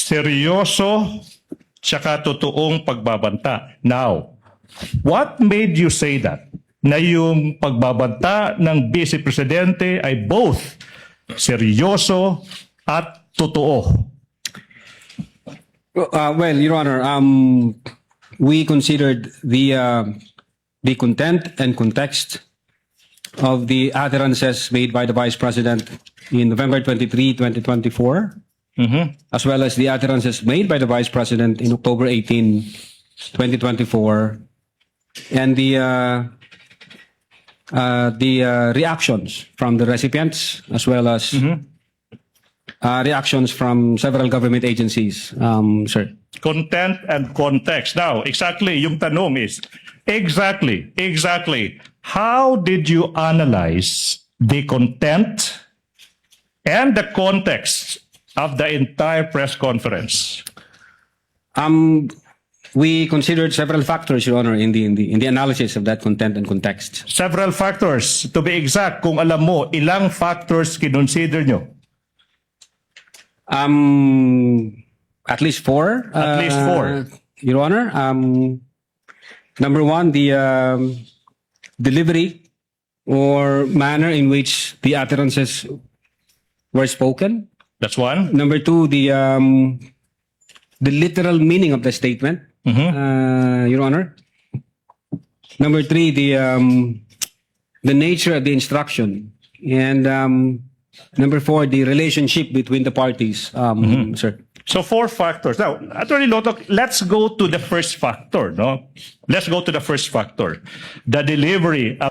seryoso, tsaka totoong pagbabanta. Now, what made you say that? Na yung pagbabanta ng Vice Presidente ay both seryoso at totoo. Well, Your Honor, we considered the content and context of the utterances made by the Vice President in November 23, 2024, as well as the utterances made by the Vice President in October 18, 2024, and the reactions from the recipients, as well as reactions from several government agencies, sir. Content and context. Now, exactly, yung tanong is, exactly, how did you analyze the content and the context of the entire press conference? We considered several factors, Your Honor, in the analysis of that content and context. Several factors. To be exact, kung alam mo, ilang factors kinonsider nyo? At least four. At least four. Your Honor. Number one, the delivery or manner in which the utterances were spoken. That's one. Number two, the literal meaning of the statement, Your Honor. Number three, the nature of the instruction, and number four, the relationship between the parties, sir. So four factors. Now, Atty. Lotoc, let's go to the first factor, no? Let's go to the first factor. The delivery of